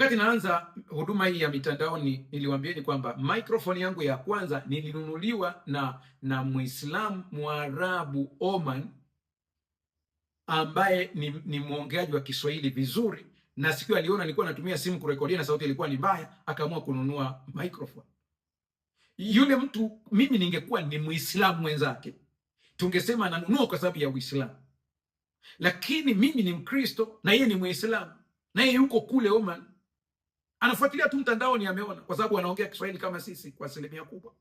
Wakati naanza huduma hii ya mitandaoni, niliwaambieni kwamba microphone yangu ya kwanza nilinunuliwa na Muislamu Mwarabu Oman, ambaye ni mwongeaji wa Kiswahili vizuri, na siku aliona nilikuwa natumia simu kurekodia na sauti ilikuwa ni mbaya, akaamua kununua microphone. Yule mtu, mimi ningekuwa ni Muislamu mwenzake, tungesema ananunua kwa sababu ya Uislamu, lakini mimi ni Mkristo na yeye ni Muislamu, na yeye yuko kule Oman, anafuatilia tu mtandaoni, ameona kwa sababu anaongea Kiswahili kama sisi kwa asilimia kubwa.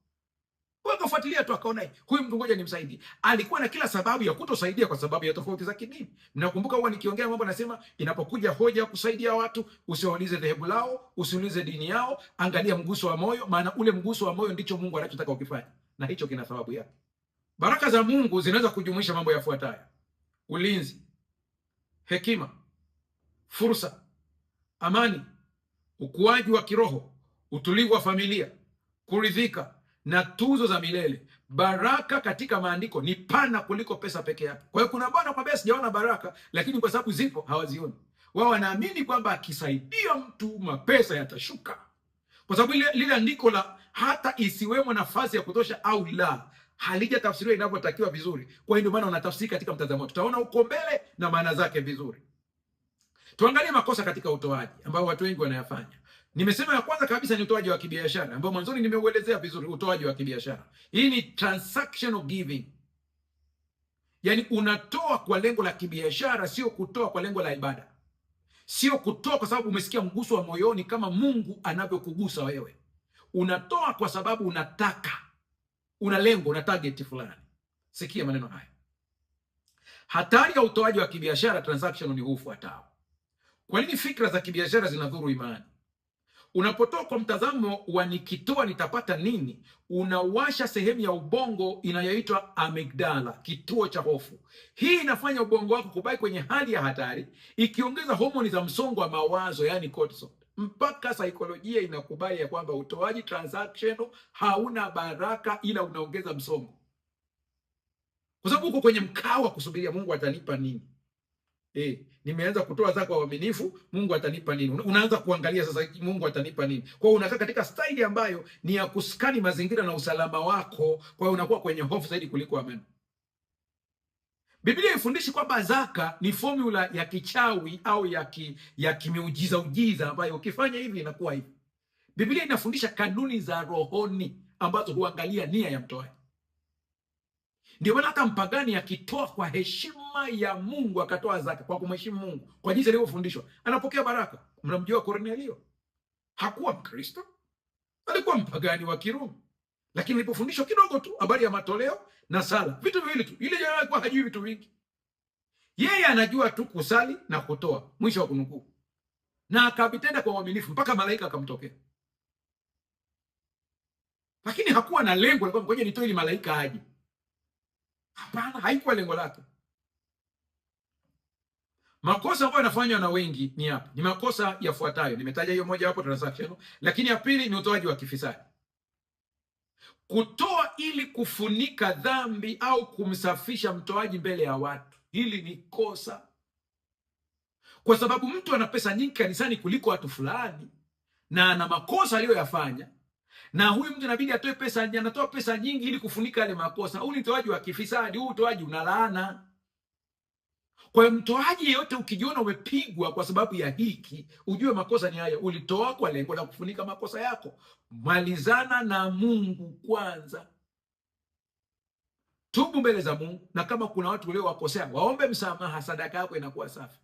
Kwa akafuatilia tu akaona huyu mtu ngoja nimsaidie. Alikuwa na kila sababu ya kutosaidia kwa sababu ya tofauti za kidini. Mnakumbuka huwa nikiongea mambo nasema inapokuja hoja ya kusaidia watu, usiulize dhehebu lao, usiulize dini yao, angalia mguso wa moyo, maana ule mguso wa moyo ndicho Mungu anachotaka ukifanya. Na hicho kina sababu yake. Baraka za Mungu zinaweza kujumuisha mambo yafuatayo: ulinzi, hekima, fursa, amani, ukuaji wa kiroho, utulivu wa familia, kuridhika na tuzo za milele. Baraka katika maandiko ni pana kuliko pesa peke yake. Kwa hiyo kuna bwana kwa sijaona baraka, lakini kwa sababu zipo hawazioni. Wao wanaamini kwamba akisaidia mtu mapesa yatashuka, kwa sababu lile andiko la hata isiwemo nafasi ya kutosha au la halijatafsiriwa inavyotakiwa vizuri. Kwa hiyo ndio maana wanatafsiri katika mtazamo. Tutaona uko mbele na maana zake vizuri. Tuangalie makosa katika utoaji ambao watu wengi wanayafanya. Nimesema ya kwanza kabisa ni utoaji wa kibiashara, ambao mwanzoni nimeuelezea vizuri. Utoaji wa kibiashara, hii ni transactional giving, yaani unatoa kwa lengo la kibiashara, sio kutoa kwa lengo la ibada, sio kutoa kwa sababu umesikia mguso wa moyoni kama Mungu anavyokugusa wewe. Unatoa kwa sababu unataka, una lengo, una target fulani. Sikia maneno haya. Hatari ya utoaji wa kibiashara transactional ni huu ufuatao. Kwa nini fikra za kibiashara zinadhuru imani? Unapotoa kwa mtazamo wa nikitoa nitapata nini, unawasha sehemu ya ubongo inayoitwa amygdala, kituo cha hofu. Hii inafanya ubongo wako kubaki kwenye hali ya hatari, ikiongeza homoni za msongo wa mawazo, yani cortisol. Mpaka saikolojia inakubali ya kwamba utoaji transactional hauna baraka, ila unaongeza msongo, kwa sababu uko kwenye mkao wa kusubiria Mungu atanipa nini. Nimeanza kutoa zaka kwa uaminifu, Mungu atanipa nini? Unaanza kuangalia sasa Mungu atanipa nini. Kwa hiyo unakaa katika staili ambayo ni ya kuskani mazingira na usalama wako, kwa hiyo unakuwa kwenye hofu zaidi kuliko amani. Biblia ifundishi kwamba zaka ni formula ya kichawi au ya kimiujiza ujiza ambayo ukifanya hivi inakuwa hivi. Biblia inafundisha kanuni za rohoni ambazo huangalia nia ya mtoaji. Ndio maana hata mpagani akitoa kwa heshima ya Mungu, akatoa zaka kwa kumheshimu Mungu, kwa jinsi alivyofundishwa, anapokea baraka. Mnamjua Kornelio? Hakuwa Mkristo, alikuwa mpagani wa Kirumi, lakini alipofundishwa kidogo tu habari ya matoleo na sala, vitu viwili tu, ile jamaa alikuwa hajui vitu vingi. Yeye anajua tu kusali na kutoa, mwisho wa kunukuu, na akavitenda kwa uaminifu mpaka malaika akamtokea. Lakini hakuwa na lengo la kwamba ngoja nitoe ili malaika aje. Hapana, haikuwa lengo lake. Makosa ambayo yanafanywa na wengi ni hapa. Ni makosa yafuatayo. Nimetaja hiyo moja hapo, transactional, lakini ya pili ni utoaji wa kifisadi. Kutoa ili kufunika dhambi au kumsafisha mtoaji mbele ya watu. Hili ni kosa. Kwa sababu mtu ana pesa nyingi kanisani kuliko watu fulani na ana makosa aliyoyafanya, na huyu mtu inabidi atoe pesa, anatoa pesa nyingi ili kufunika yale makosa. Huu ni utoaji wa kifisadi, huu utoaji unalaana. Kwa hiyo mtoaji yeyote ukijiona umepigwa kwa sababu ya hiki, ujue makosa ni haya. Ulitoa kwa lengo la kufunika makosa yako. Malizana na Mungu kwanza. Tubu mbele za Mungu, na kama kuna watu uliowakosea waombe msamaha, sadaka yako inakuwa safi.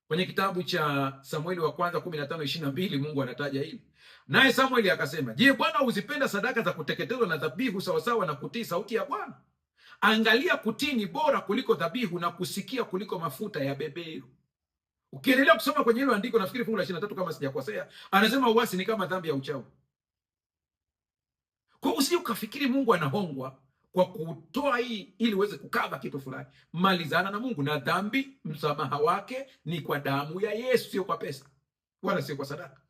Kwenye kitabu cha Samueli wa kwanza 15:22 Mungu anataja hili. Naye Samueli akasema, je, Bwana huzipenda sadaka za kuteketezwa na dhabihu sawasawa na kutii sauti ya Bwana? Angalia, kutii ni bora kuliko dhabihu na kusikia kuliko mafuta ya beberu. Ukiendelea kusoma kwenye hilo andiko, nafikiri fungu la 23 kama sijakosea, anasema uasi ni kama dhambi ya uchawi. Kwa usije ukafikiri Mungu anahongwa kwa kutoa hii ili uweze kukava kitu fulani. Malizana na Mungu, na dhambi msamaha wake ni kwa damu ya Yesu, sio kwa pesa wala sio kwa sadaka.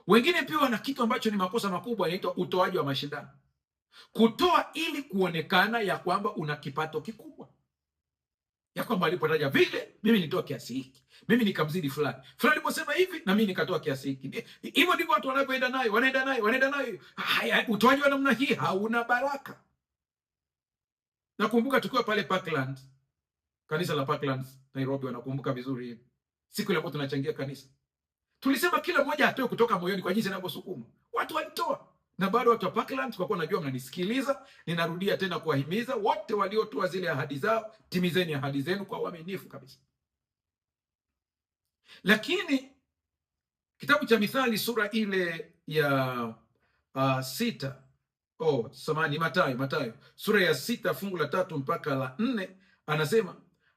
Wengine pia wana kitu ambacho ni makosa makubwa, inaitwa utoaji wa mashindano. Kutoa ili kuonekana ya kwamba una kipato kikubwa. ya kwamba alipotaja vile, mimi nitoa kiasi hiki, mimi nikamzidi fulani fulani, aliposema hivi na mimi nikatoa kiasi hiki. Hivyo ndivyo watu wanavyoenda nayo, wanaenda nayo. Utoaji wa namna hii hauna baraka. Nakumbuka tukiwa pale Parkland, kanisa la Parkland Nairobi, wanakumbuka vizuri siku ile ambayo tunachangia kanisa, tulisema kila mmoja atoe kutoka moyoni kwa jinsi anavyosukuma. Watu walitoa, na bado watu wa Parkland, kwa kuwa najua mnanisikiliza, ninarudia tena kuwahimiza wote waliotoa zile ahadi zao, timizeni ahadi zenu kwa uaminifu kabisa. Lakini kitabu cha Mithali sura ile ya Matayo sura ya 6 fungu la 3 mpaka la 4 anasema,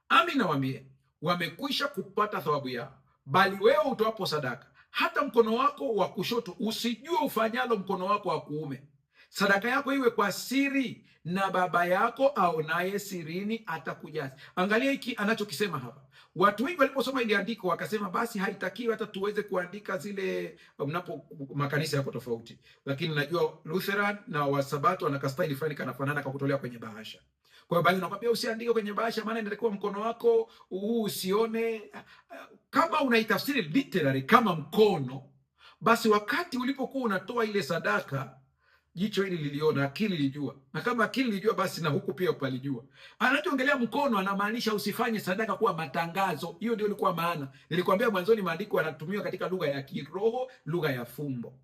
Amin nawaambia, wamekwisha kupata thawabu yao. Bali wewe utoapo sadaka, hata mkono wako wa kushoto usijue ufanyalo mkono wako wa kuume. Sadaka yako iwe kwa siri, na Baba yako aonaye sirini atakujaza. Angalia hiki anachokisema hapa. Watu wengi waliposoma ile andiko wakasema basi haitakiwi hata tuweze kuandika zile, mnapo makanisa yako tofauti, lakini najua Lutheran na Wasabato wana kastaili fulani kanafanana kwa kutolea kwenye bahasha. Kwa hiyo bali nakwambia usiandike kwenye bahasha, maana inatakiwa mkono wako usione. Kama unaitafsiri literally kama mkono, basi wakati ulipokuwa unatoa ile sadaka, jicho hili liliona, akili lijua, na kama akili lijua, basi na huku pia upalijua. Anachoongelea mkono, anamaanisha usifanye sadaka kuwa matangazo. Hiyo ndio ilikuwa maana. Nilikwambia mwanzoni, maandiko yanatumiwa katika lugha ya kiroho, lugha ya fumbo.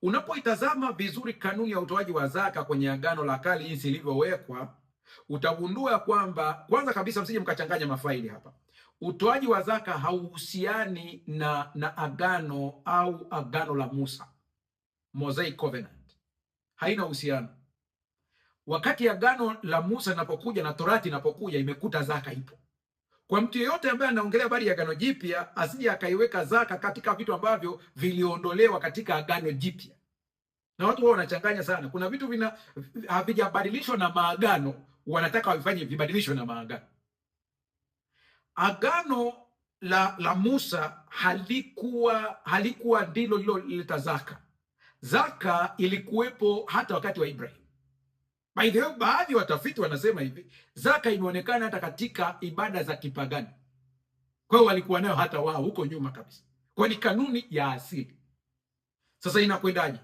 Unapoitazama vizuri kanuni ya utoaji wa zaka kwenye Agano la Kale jinsi ilivyowekwa, utagundua kwamba kwanza kabisa, msije mkachanganya mafaili hapa. Utoaji wa zaka hauhusiani na agano au agano la Musa, Mosaic Covenant. Haina uhusiano. Wakati agano la Musa linapokuja na Torati inapokuja, imekuta zaka ipo. Kwa mtu yeyote ambaye anaongelea habari ya agano jipya, asije akaiweka zaka katika vitu ambavyo viliondolewa katika agano jipya. Na watu wao wanachanganya sana. Kuna vitu havijabadilishwa na maagano, wanataka wavifanye vibadilishwe na maagano. Agano la Musa halikuwa ndilo liloleta zaka. Zaka ilikuwepo hata wakati wa Ibrahim. By the way, baadhi ya watafiti wanasema hivi, zaka imeonekana hata katika ibada za kipagani. Kwa hiyo walikuwa nayo hata wao huko nyuma kabisa. Kwa ni kanuni ya asili. Sasa inakwendaje?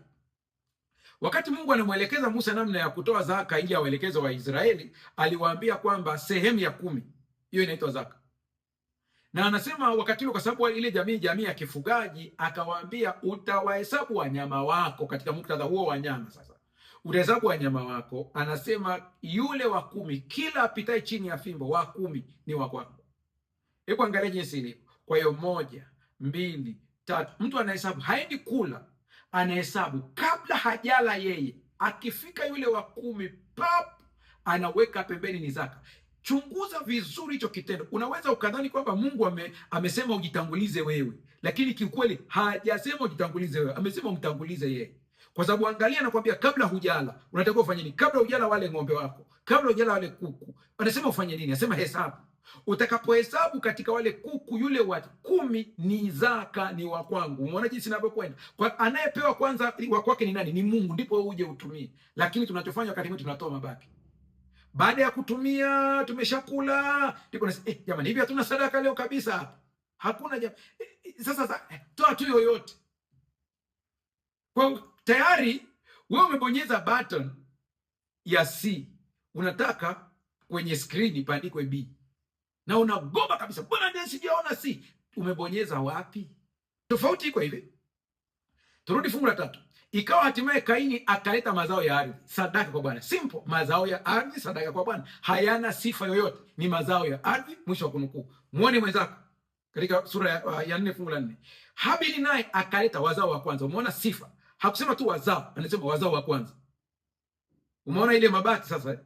Wakati Mungu anamwelekeza Musa namna ya kutoa zaka ili awaelekeze Waisraeli, aliwaambia kwamba sehemu ya 10 hiyo inaitwa zaka. Na anasema wakati huo, kwa sababu ile jamii ya kifugaji, akawaambia utawahesabu wanyama wako. Katika muktadha huo wanyama, sasa utahesabu wanyama wako. Anasema yule wa 10, kila apitaye chini ya fimbo wa 10 ni wa kwako. Hebu angalia jinsi ilivyo. Kwa hiyo 1, 2, 3, mtu anahesabu, haendi kula, anahesabu kabla hajala yeye. Akifika yule wa 10, pap, anaweka pembeni, ni zaka. Chunguza vizuri hicho kitendo. Unaweza ukadhani kwamba Mungu amesema ujitangulize wewe, lakini kiukweli hajasema ujitangulize wewe, amesema umtangulize yeye. Kwa sababu angalia, nakwambia, kabla hujala unatakiwa ufanye nini? Kabla hujala wale ng'ombe wako, kabla hujala wale kuku, anasema ufanye nini? Anasema hesabu. Utakapohesabu katika wale kuku, yule wa 10 ni zaka, ni wa kwangu. Umeona jinsi ninavyokwenda? Kwa anayepewa kwanza wa kwake ni nani? Ni Mungu, ndipo uje utumie. Lakini tunachofanya wakati mwingine tunatoa mabaki. Baada ya kutumia, tumeshakula, ndipo nasema jamani, hivi hatuna sadaka leo kabisa hapa. Hakuna jamani. Sasa toa tu yoyote. Kwa tayari wewe umebonyeza button ya C. Unataka kwenye screen ipaandikwe B. Na unagoma kabisa. Mbona ndio sijaona C? Umebonyeza wapi? Tofauti iko hivi. Turudi fungu la 3. Ikawa hatimaye Kaini akaleta mazao ya ardhi, sadaka kwa Bwana. Simple, mazao ya ardhi, sadaka kwa Bwana. Hayana sifa yoyote, ni mazao ya ardhi, mwisho wa kunukuu. Muone mwenzako katika sura ya 4 fungu la 4. Habili naye akaleta wazao wa kwanza. Umeona sifa? Hakusema tu wazao, anasema wazao wa kwanza. Umeona ile mabaki sasa?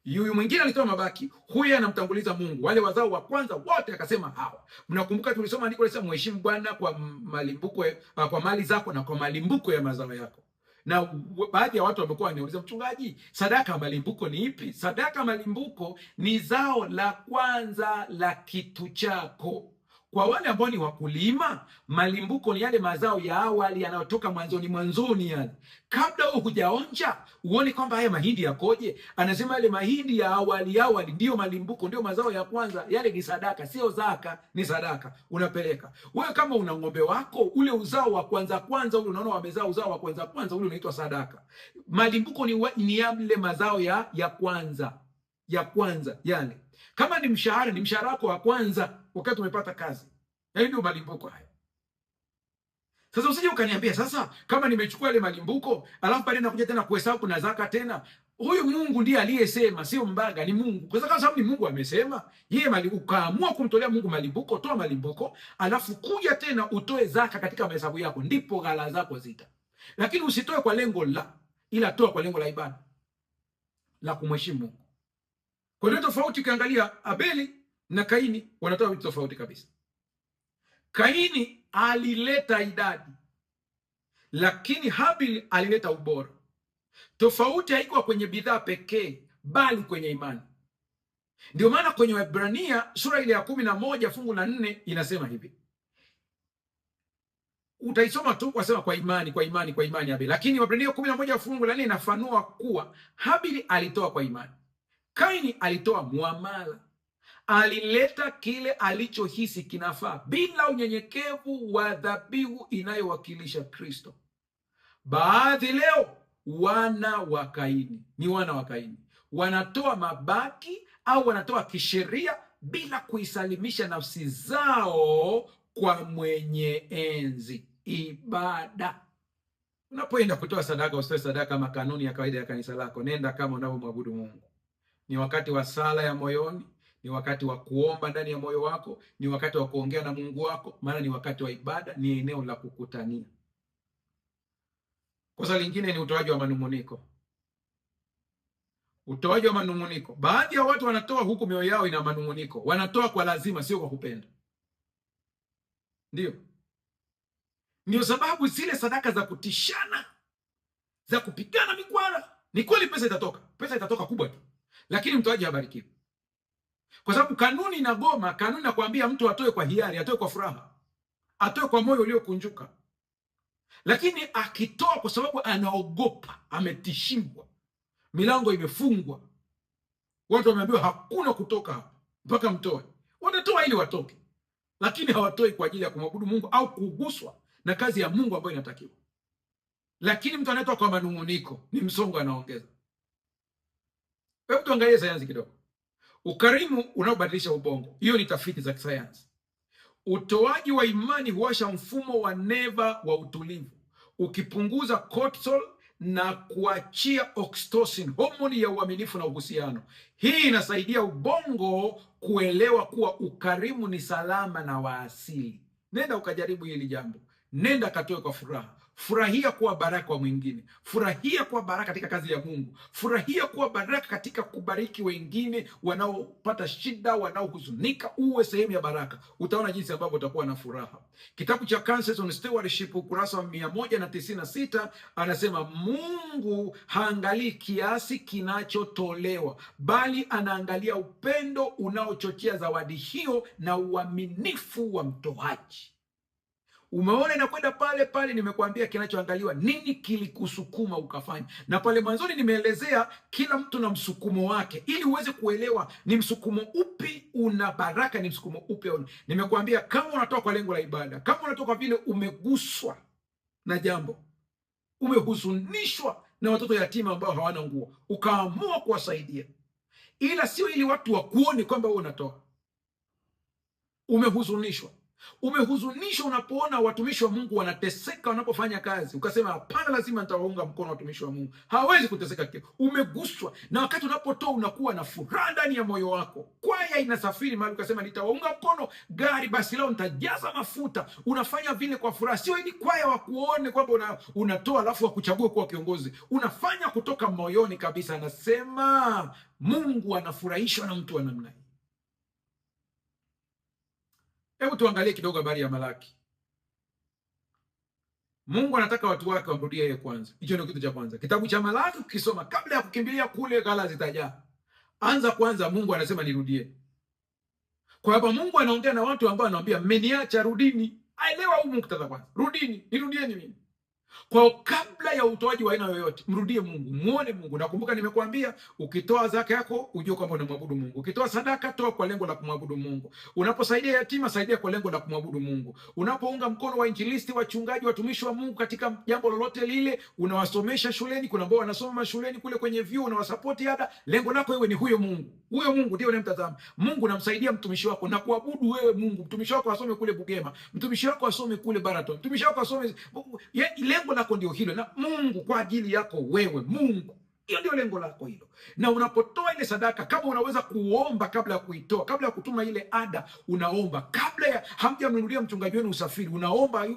Yuyu mwingine alitoa mabaki, huyu anamtanguliza Mungu. Wale wazao wa kwanza wote akasema hawa. Mnakumbuka tulisoma andiko lisema mheshimu Bwana kwa malimbuko, kwa mali zako na kwa malimbuko ya mazao yako. Na baadhi ya watu wamekuwa wanauliza, mchungaji, sadaka malimbuko ni ipi? Sadaka malimbuko ni zao la kwanza la kitu chako. Kwa wale ambao ni wakulima, malimbuko ni yale mazao ya awali yanayotoka mwanzoni yale. Kabla hujaonja uone kwamba haya mahindi yakoje, anasema yale mahindi ya awali ndio malimbuko, ndio mazao ya kwanza. Yale ni sadaka, sio zaka, ni sadaka. Unapeleka wewe, kama una ng'ombe wako, ule uzao wa kwanza ule, unaona wamezaa uzao wa kwanza ule, unaitwa sadaka. Malimbuko ni yale mazao ya kwanza yale. Kama ni mshahara wako wa kwanza wakati umepata kazi, yaani ndio malimbuko haya. Sasa usije ukaniambia sasa, kama nimechukua ile malimbuko alafu baadaye nakuja tena kuhesabu na zaka tena. Huyu Mungu ndiye aliyesema, sio Mbaga, ni Mungu. Kwa sababu ni Mungu amesema, yeye ukaamua kumtolea Mungu malimbuko, toa malimbuko, alafu kuja tena utoe zaka katika mahesabu yako, ndipo ghala zako zita. Lakini usitoe kwa lengo ila toa kwa lengo la ibada, la kumheshimu Mungu. Kwa hiyo tofauti, ukiangalia Abeli na Kaini wanatoa vitu tofauti kabisa. Kaini alileta idadi, lakini Habili alileta ubora. Tofauti haikuwa kwenye bidhaa pekee, bali kwenye imani. Ndio maana kwenye Waebrania sura ile ya 11 fungu la 4 inasema hivi, utaisoma tu kwa kwa imani Habili. Lakini Waebrania 11 fungu la 4 inafanua kuwa Habili alitoa kwa imani, Kaini alitoa muamala, alileta kile alichohisi kinafaa bila unyenyekevu wa dhabihu inayowakilisha Kristo. Baadhi leo wana wa Kaini wanatoa mabaki au wanatoa kisheria bila kuisalimisha nafsi zao kwa mwenye enzi. Ibada, unapoenda kutoa sadaka, usitoe sadaka kama kanuni ya kawaida ya kanisa lako. Nenda kama unavyomwabudu Mungu. Ni wakati wa sala ya moyoni, ni wakati wa kuomba ndani ya moyo wako, ni wakati wa kuongea na Mungu wako, maana ni wakati wa ibada, ni eneo la kukutania. Kosa lingine ni utoaji wa manunguniko. Utoaji wa manunguniko. Baadhi ya watu wanatoa huku mioyo yao ina manunguniko. Wanatoa kwa lazima, sio kwa kupenda. Ndio sababu zile sadaka za kutishana, za kupigana mikwara, ni kweli pesa itatoka kubwa tu, lakini mtoaji habarikiwi. Kwa sababu kanuni inagoma. Kanuni inakwambia mtu atoe kwa hiari, atoe kwa furaha, atoe kwa moyo uliokunjuka. Lakini akitoa kwa sababu anaogopa, ametishiwa, milango imefungwa, watu wameambiwa hakuna kutoka hapa mpaka mtoe, wanatoa ili watoke, lakini hawatoi kwa ajili ya kumwabudu Mungu au kuguswa na kazi ya Mungu ambayo inatakiwa. Lakini mtu anayetoa kwa manunguniko ni msongo anaongeza. Hebu tuangalie sayansi kidogo. Ukarimu unaobadilisha ubongo, hiyo ni tafiti za kisayansi. Utoaji wa imani huwasha mfumo wa neva wa utulivu, ukipunguza cortisol na kuachia oxytocin, homoni ya uaminifu na uhusiano. Hii inasaidia ubongo kuelewa kuwa ukarimu ni salama na wa asili. Nenda ukajaribu hili jambo. Nenda katoe kwa furaha. Furahia kuwa baraka kwa mwingine. Furahia kuwa baraka katika kazi ya Mungu. Furahia kuwa baraka katika kubariki wengine wanaopata shida, wanaohuzunika. Uwe sehemu ya baraka. Utaona jinsi ambavyo utakuwa na furaha. Kitabu cha Counsels on Stewardship ukurasa wa 196 anasema, Mungu haangalii kiasi kinachotolewa, bali anaangalia upendo unaochochea zawadi hiyo na uaminifu wa mtoaji. Umeona inakwenda pale pale, nimekuambia kinachoangaliwa nini, kilikusukuma ukafanya. Na pale mwanzoni nimeelezea kila mtu na msukumo wake, ili uweze kuelewa ni msukumo upi una baraka, ni msukumo upi. Nimekuambia kama unatoka kwa lengo la ibada, kama unatoka kwa vile umeguswa na jambo, umehuzunishwa na watoto yatima ambao hawana nguo, ukaamua kuwasaidia, ila sio ili watu wakuone kwamba wewe unatoa. Umehuzunishwa unapoona watumishi wa Mungu wanateseka wanapofanya kazi, ukasema hapana, lazima nitawaunga mkono watumishi wa Mungu, hawezi kuteseka kile. Umeguswa, na wakati unapotoa unakuwa na furaha ndani ya moyo wako. Kwaya inasafiri mahali, ukasema nitawaunga mkono, gari basi leo nitajaza mafuta. Unafanya vile kwa furaha, sio ili kwaya wakuone kwamba unatoa alafu wakuchague kuwa kiongozi. Unafanya kutoka moyoni kabisa. Anasema Mungu anafurahishwa na mtu wa namna hii. Hebu tuangalie kidogo habari ya Malaki. Mungu anataka watu wake wamrudie yeye kwanza. Hicho ndio kitu cha kwanza. Kitabu cha Malaki ukisoma, kabla ya kukimbilia kule ghala zitajaa, anza kwanza, Mungu anasema nirudie. Kwa hapa Mungu anaongea na watu ambao anawaambia mmeniacha, rudini. Aelewa huu muktadha kwanza. Rudini, nirudieni mimi. Kwa kabla ya utoaji wa aina yoyote, mrudie Mungu, muone Mungu. Nakumbuka nimekuambia, ukitoa zaka yako ujue kwamba unamwabudu Mungu. Ukitoa sadaka, toa kwa lengo la kumwabudu Mungu. Unaposaidia yatima, saidia kwa lengo la kumwabudu Mungu. Unapounga mkono wa injilisti, wachungaji, watumishi wa Mungu katika jambo lolote lile, unawasomesha shuleni, kuna ambao wanasoma shuleni kule kwenye vyuo, unawasapoti ada, lengo lako wewe ni huyo Mungu. Huyo Mungu ndio unamtazama. Mungu namsaidia mtumishi wako na kuabudu wewe Mungu. Mtumishi wako asome kule Bugema, mtumishi wako asome kule Baraton, mtumishi wako asome, lengo lako ndio hilo, na Mungu kwa ajili yako wewe Mungu. Hiyo ndio lengo lako hilo. Na unapotoa ile sadaka, kama unaweza kuomba kabla ya kuitoa, kabla ya kutuma ile ada, unaomba kabla ya hamjamnunulia mchungaji wenu usafiri, unaomba.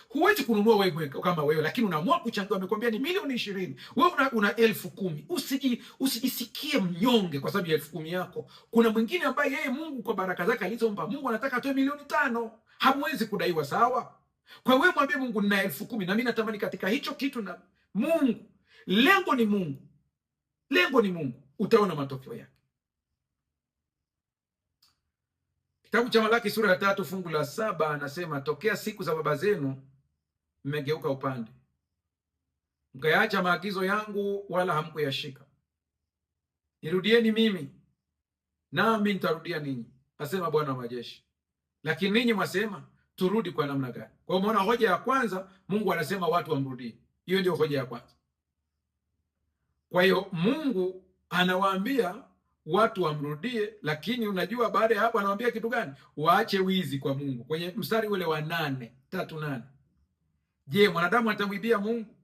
Huwezi kununua wewe kama wewe, lakini unaamua kuchangia. Amekwambia ni milioni 20, wewe una 10,000. Usijisikie mnyonge kwa sababu ya 10,000 yako. Kuna mwingine ambaye yeye Mungu kwa baraka zake alizompa, Mungu anataka atoe milioni 5. Hamwezi kudaiwa, sawa? Kwa wewe mwambie Mungu, nina 10,000 na mimi natamani katika hicho kitu, na Mungu, lengo ni Mungu, lengo ni Mungu, utaona matokeo yake. Kitabu cha Malaki sura ya 3 fungu la 7 anasema, tokea siku za baba zenu mmegeuka upande, mkayaacha maagizo yangu, wala hamkuyashika. Nirudieni mimi, nami nitarudia ninyi, asema Bwana wa majeshi. Lakini ninyi mwasema, turudi kwa namna gani? Kwa maana hoja ya kwanza, Mungu anasema watu wamrudie. Hiyo ndio hoja ya kwanza. Kwa hiyo Mungu anawaambia watu wamrudie, lakini unajua baada ya hapo anawaambia kitu gani? Waache wizi kwa Mungu. Kwenye mstari ule wa 8:3-8. Je, mwanadamu atamwibia Mungu?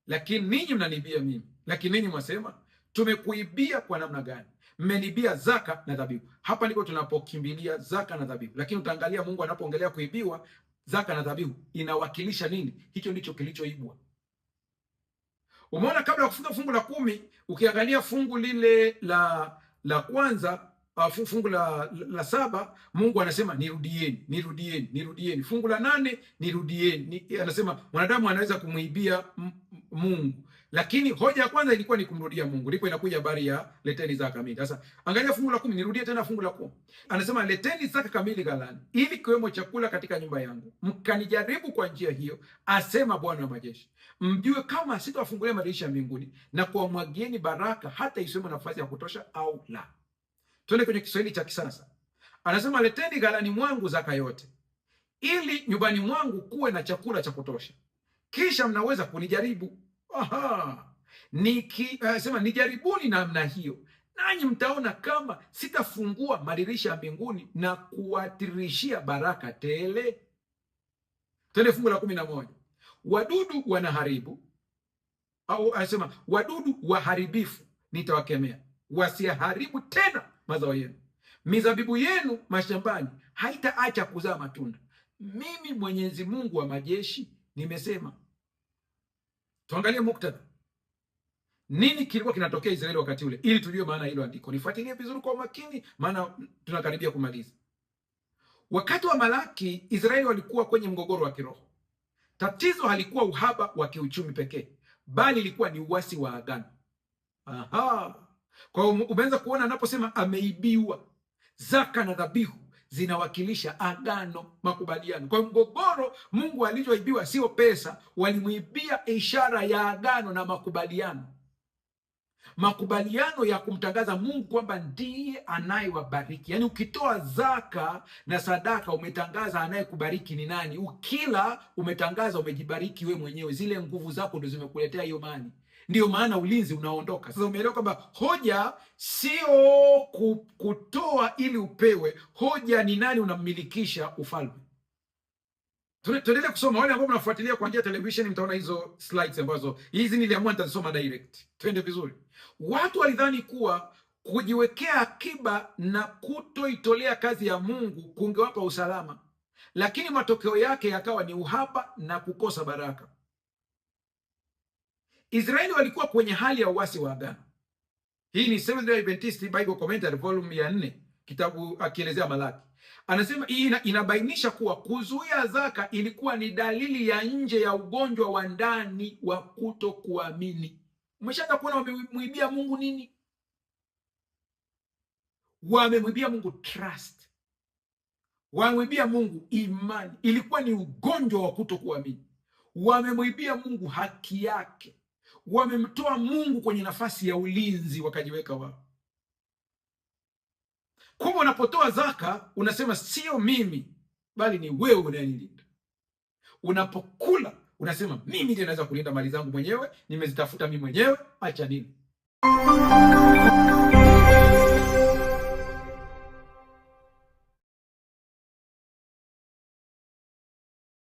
Lakini ninyi mnanibia mimi. Lakini ninyi mwasema, tumekuibia kwa namna gani? Mmenibia zaka na dhabihu. Hapa ndipo tunapokimbilia zaka na dhabihu. Lakini utaangalia Mungu anapoongelea kuibiwa, zaka na dhabihu inawakilisha nini? Hicho ndicho kilichoibwa. Umeona, kabla ya kufika fungu la 10, ukiangalia fungu lile la kwanza, fungu la 7, Mungu anasema nirudieni, nirudieni, nirudieni. Fungu la 8, nirudieni. Anasema mwanadamu anaweza kumwibia Mungu. Lakini hoja ya kwanza ilikuwa ni kumrudia Mungu. Ndipo inakuja habari ya leteni zaka kamili. Sasa angalia fungu la 10, nirudie tena fungu la 10. Anasema leteni zaka kamili ghalani, ili kiwemo chakula katika nyumba yangu, mkanijaribu kwa njia hiyo, asema Bwana wa majeshi, mjue kama sitawafungulia madirisha ya mbinguni na kuwamwagieni baraka hata isiwemo nafasi ya kutosha au la. Tuende kwenye Kiswahili cha kisasa. Anasema leteni ghalani mwangu zaka yote, ili nyumbani mwangu kuwe na chakula cha kutosha, kisha mnaweza kunijaribu. Sema nijaribuni namna hiyo, nanyi mtaona kama sitafungua madirisha ya mbinguni na kuwatirishia baraka tele. Twende fungu la 11. Wadudu wanaharibu, au anasema wadudu waharibifu nitawakemea, wasiharibu tena mazao yenu. Mizabibu yenu mashambani haitaacha kuzaa matunda. Mimi Mwenyezi Mungu wa majeshi nimesema. Tuangalie muktadha. Nini kilikuwa kinatokea Israeli wakati ule, ili tujue maana hilo andiko. Nifuatilie vizuri kwa makini, maana tunakaribia kumaliza. Wakati wa Malaki, Israeli walikuwa kwenye mgogoro wa kiroho. Tatizo halikuwa uhaba wa kiuchumi pekee, bali ilikuwa ni uasi wa agano. Kwa hiyo umeanza kuona anaposema ameibiwa, zaka na dhabihu zinawakilisha agano, makubaliano. Kwa mgogoro, Mungu alichoibiwa sio pesa, walimwibia ishara ya agano na makubaliano. Makubaliano ya kumtangaza Mungu kwamba ndiye anayewabariki. Yaani ukitoa zaka na sadaka umetangaza anayekubariki ni nani. Ukila umetangaza umejibariki we mwenyewe. Zile nguvu zako ndio zimekuletea hiyo mali. Ndiyo maana ulinzi unaondoka. Sasa umeelewa kwamba hoja sio kutoa ili upewe. Hoja ni nani unammilikisha ufalme. Tuendelee kusoma. Wale ambao mnafuatilia kwa njia ya television mtaona hizo slides ambazo hizi niliamua nitazisoma direct. Twende vizuri. Watu walidhani kuwa kujiwekea akiba na kutoitolea kazi ya Mungu kungewapa usalama, lakini matokeo yake yakawa ni uhaba na kukosa baraka. Israeli walikuwa kwenye hali ya uasi wa agano. Hii ni Seventh-day Adventist Bible Commentary volume ya 4, kitabu akielezea Malaki. Anasema hii inabainisha kuwa kuzuia zaka ilikuwa ni dalili ya nje ya ugonjwa wa ndani wa kutokuamini. Umeshaanza kuona wamemwibia Mungu nini? Wamemwibia Mungu trust. Wamwibia Mungu imani, ilikuwa ni ugonjwa wa kutokuamini. Wamemwibia Mungu haki yake, wamemtoa Mungu kwenye nafasi ya ulinzi, wakajiweka wao. Kwa unapotoa zaka unasema sio mimi bali ni wewe unayenilinda. Unapokula unasema mimi ndiye naweza kulinda mali zangu mwenyewe, nimezitafuta mimi mwenyewe, acha nini.